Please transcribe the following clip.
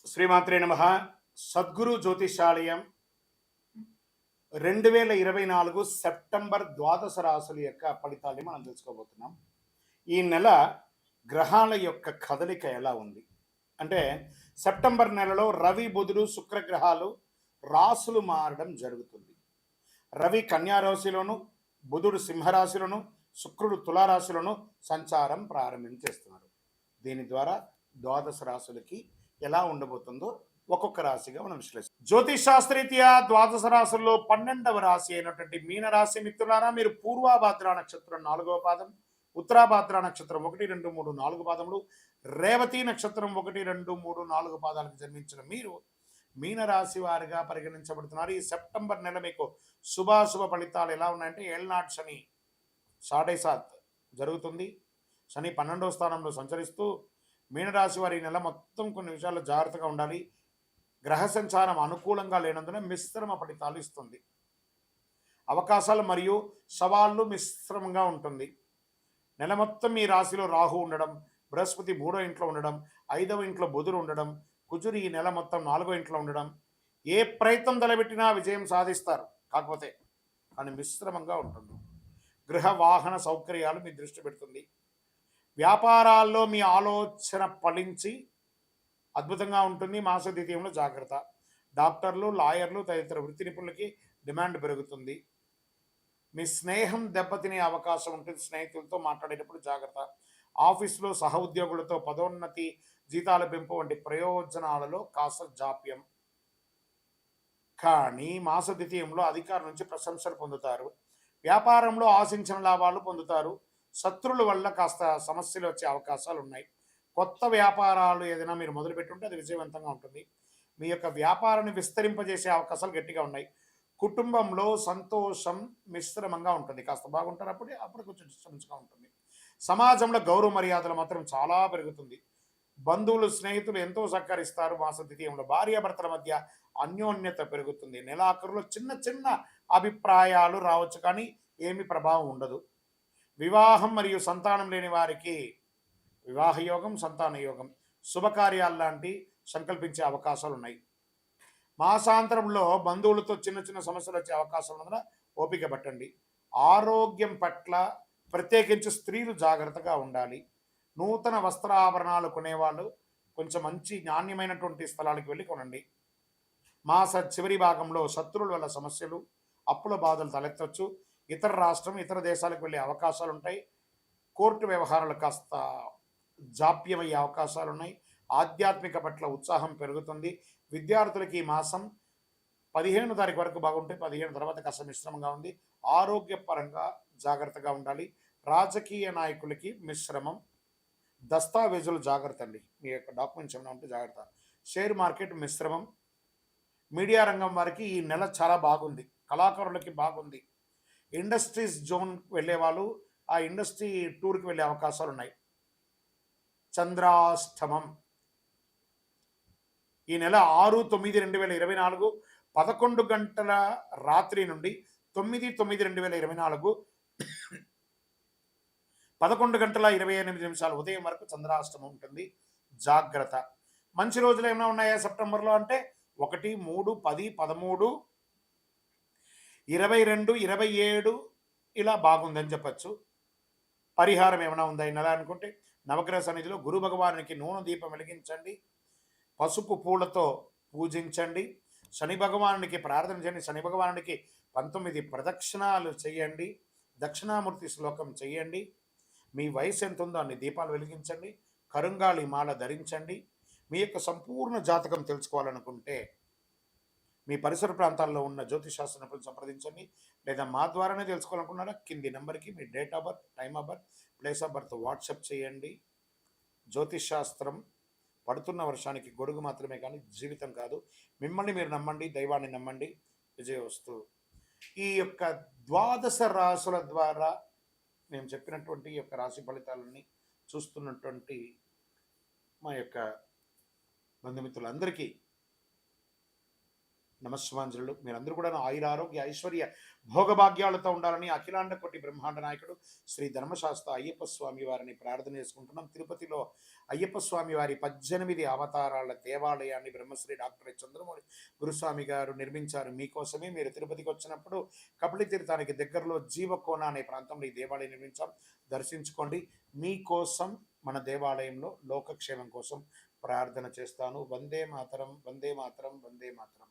శ్రీమాత్రే నమ. సద్గురు జ్యోతిషాలయం 2024 సెప్టెంబర్ ద్వాదశ రాశుల యొక్క ఫలితాన్ని మనం తెలుసుకోబోతున్నాం. ఈ నెల గ్రహాల యొక్క కదలిక ఎలా ఉంది అంటే, సెప్టెంబర్ నెలలో రవి బుధుడు శుక్రగ్రహాలు రాశులు మారడం జరుగుతుంది. రవి కన్యా రాశిలోను, బుధుడు సింహరాశిలోను, శుక్రుడు తులారాశిలోను సంచారం ప్రారంభించేస్తున్నారు. దీని ద్వారా ద్వాదశ రాశులకి ఎలా ఉండబోతుందో ఒక్కొక్క రాశిగా మనం విశ్లేషిస్తాం. జ్యోతిష్ శాస్త్రీత్యా ద్వాదశ రాశుల్లో 12వ రాశి అయినటువంటి మీనరాశి మిత్రులారా, మీరు పూర్వాభాద్ర నక్షత్రం 4వ పాదం, ఉత్తరాభాద్ర నక్షత్రం 1, 2, 3, 4 పాదములు, రేవతి నక్షత్రం 1, 2, 3, 4 పాదాలకు జన్మించిన మీరు మీనరాశి వారిగా పరిగణించబడుతున్నారు. ఈ సెప్టెంబర్ నెల మీకు శుభాశుభ ఫలితాలు ఎలా ఉన్నాయంటే, ఏళ్నాడు శని 7.5 జరుగుతుంది. శని 12వ స్థానంలో సంచరిస్తూ మీనరాశి వారి నెల మొత్తం కొన్ని విషయాల్లో జాగ్రత్తగా ఉండాలి. గ్రహ సంచారం అనుకూలంగా లేనందున మిశ్రమ ఫలితాలు ఇస్తుంది. అవకాశాలు మరియు సవాళ్ళు మిశ్రమంగా ఉంటుంది. నెల మొత్తం మీ రాశిలో రాహు ఉండడం, బృహస్పతి 3వ ఇంట్లో ఉండడం, 5వ ఇంట్లో బుధుడు ఉండడం, కుజుడు ఈ నెల మొత్తం 4వ ఇంట్లో ఉండడం, ఏ ప్రయత్నం తలబెట్టినా విజయం సాధిస్తారు. కాకపోతే కానీ మిశ్రమంగా ఉంటుంది. గృహ వాహన సౌకర్యాలు మీ దృష్టి పెడుతుంది. వ్యాపారాల్లో మీ ఆలోచన ఫలించి అద్భుతంగా ఉంటుంది. మాస ద్వితీయంలో జాగ్రత్త. డాక్టర్లు, లాయర్లు తదితర వృత్తి నిపుణులకి డిమాండ్ పెరుగుతుంది. మీ స్నేహం దెబ్బతినే అవకాశం ఉంటుంది. స్నేహితులతో మాట్లాడేటప్పుడు జాగ్రత్త. ఆఫీసులో సహ ఉద్యోగులతో పదోన్నతి, జీతాల పెంపు వంటి ప్రయోజనాలలో కాస్త జాప్యం. కానీ మాస ద్వితీయంలో అధికారుల నుంచి ప్రశంసలు పొందుతారు. వ్యాపారంలో ఆశించిన లాభాలు పొందుతారు. శత్రువుల వల్ల కాస్త సమస్యలు వచ్చే అవకాశాలు ఉన్నాయి. కొత్త వ్యాపారాలు ఏదైనా మీరు మొదలుపెట్టుంటే అది విజయవంతంగా ఉంటుంది. మీ యొక్క వ్యాపారాన్ని విస్తరింపజేసే అవకాశాలు గట్టిగా ఉన్నాయి. కుటుంబంలో సంతోషం మిశ్రమంగా ఉంటుంది. కాస్త బాగుంటారు, అప్పుడు కొంచెం డిస్టర్బెన్స్గా ఉంటుంది. సమాజంలో గౌరవ మర్యాదలు మాత్రం చాలా పెరుగుతుంది. బంధువులు, స్నేహితులు ఎంతో సహకరిస్తారు. మాస ద్వితీయంలో భార్యాభర్తల మధ్య అన్యోన్యత పెరుగుతుంది. నెలాఖరులో చిన్న చిన్న అభిప్రాయాలు రావచ్చు, కానీ ఏమి ప్రభావం ఉండదు. వివాహం మరియు సంతానం లేని వారికి వివాహ యోగం, సంతాన యోగం, శుభకార్యాలు లాంటి సంకల్పించే అవకాశాలు ఉన్నాయి. మాసాంతరంలో బంధువులతో చిన్న చిన్న సమస్యలు వచ్చే అవకాశం ఉన్నందున ఓపిక పట్టండి. ఆరోగ్యం పట్ల ప్రత్యేకించి స్త్రీలు జాగ్రత్తగా ఉండాలి. నూతన వస్త్రాభరణాలు కొనేవాళ్ళు కొంచెం మంచి నాణ్యమైనటువంటి స్థలాలకు వెళ్ళి కొనండి. మాస చివరి భాగంలో శత్రువుల వల్ల సమస్యలు, అప్పుల బాధలు తలెత్తవచ్చు. ఇతర రాష్ట్రం, ఇతర దేశాలకు వెళ్ళే అవకాశాలు ఉంటాయి. కోర్టు వ్యవహారాలు కాస్త జాప్యమయ్యే అవకాశాలు ఉన్నాయి. ఆధ్యాత్మిక పట్ల ఉత్సాహం పెరుగుతుంది. విద్యార్థులకి ఈ మాసం 15వ తారీఖు వరకు బాగుంటే 15 తర్వాత కాస్త మిశ్రమంగా ఉంది. ఆరోగ్యపరంగా జాగ్రత్తగా ఉండాలి. రాజకీయ నాయకులకి మిశ్రమం. దస్తావేజులు జాగ్రత్త అండి, మీ యొక్క డాక్యుమెంట్స్ ఏమైనా ఉంటే జాగ్రత్త. షేర్ మార్కెట్ మిశ్రమం. మీడియా రంగం వారికి ఈ నెల చాలా బాగుంది. కళాకారులకి బాగుంది. ఇండస్ట్రీస్ జోన్ వెళ్ళే వాళ్ళు ఆ ఇండస్ట్రీ టూర్కి వెళ్ళే అవకాశాలు ఉన్నాయి. చంద్రాష్టమం ఈ నెల 6/9/2024 11 గంటల రాత్రి నుండి 9/9/2024 11 గంటల 28 నిమిషాల ఉదయం వరకు చంద్రాష్టమం ఉంటుంది. జాగ్రత్త. మంచి రోజులు ఏమైనా ఉన్నాయా సెప్టెంబర్లో అంటే 1, 3, 10, 13, 22, 27 ఇలా బాగుందని చెప్పచ్చు. పరిహారం ఏమైనా ఉందా ఈ నెల అనుకుంటే, నవగ్రహ సన్నిధిలో గురు భగవానునికి నూనె దీపం వెలిగించండి. పసుపు పూలతో పూజించండి. శని భగవానునికి ప్రార్థన చేయండి. శని భగవానునికి 19 ప్రదక్షిణాలు చేయండి. దక్షిణామూర్తి శ్లోకం చేయండి. మీ వయసు ఎంత ఉందో అన్ని దీపాలు వెలిగించండి. కరుంగాళి మాల ధరించండి. మీ యొక్క సంపూర్ణ జాతకం తెలుసుకోవాలనుకుంటే మీ పరిసర ప్రాంతాల్లో ఉన్న జ్యోతిషాస్త్ర నిపుణులను సంప్రదించండి. లేదా మా ద్వారానే తెలుసుకోవాలనుకున్నారా, కింది నెంబర్కి మీ date of birth, time of birth, place of birth WhatsApp చేయండి. జ్యోతిషాస్త్రం పడుతున్న వర్షానికి గొడుగు మాత్రమే కానీ జీవితం కాదు. మిమ్మల్ని మీరు నమ్మండి, దైవాన్ని నమ్మండి, విజయవస్తు. ఈ యొక్క ద్వాదశ రాశుల ద్వారా మేము చెప్పినటువంటి ఈ యొక్క రాశి ఫలితాలని చూస్తున్నటువంటి మా యొక్క బంధుమిత్రులందరికీ నమస్సుమాంజలు. మీరందరూ కూడా ఆయురారోగ్య ఐశ్వర్య భోగభాగ్యాలతో ఉండాలని అఖిలాండ కోటి బ్రహ్మాండ నాయకుడు శ్రీ ధర్మశాస్త్ర అయ్యప్ప స్వామి వారిని ప్రార్థన చేసుకుంటున్నాం. తిరుపతిలో అయ్యప్ప స్వామి వారి 18 అవతారాల దేవాలయాన్ని బ్రహ్మశ్రీ డాక్టర్ చంద్రమౌళి గురుస్వామి గారు నిర్మించారు మీకోసమే. మీరు తిరుపతికి వచ్చినప్పుడు కపిలి తీర్థానికి దగ్గరలో జీవకోన అనే ప్రాంతంలో ఈ దేవాలయం నిర్మించాం, దర్శించుకోండి. మీకోసం మన దేవాలయంలో లోకక్షేమం కోసం ప్రార్థన చేస్తాను. వందే మాతరం, వందే మాతరం, వందే మాతరం.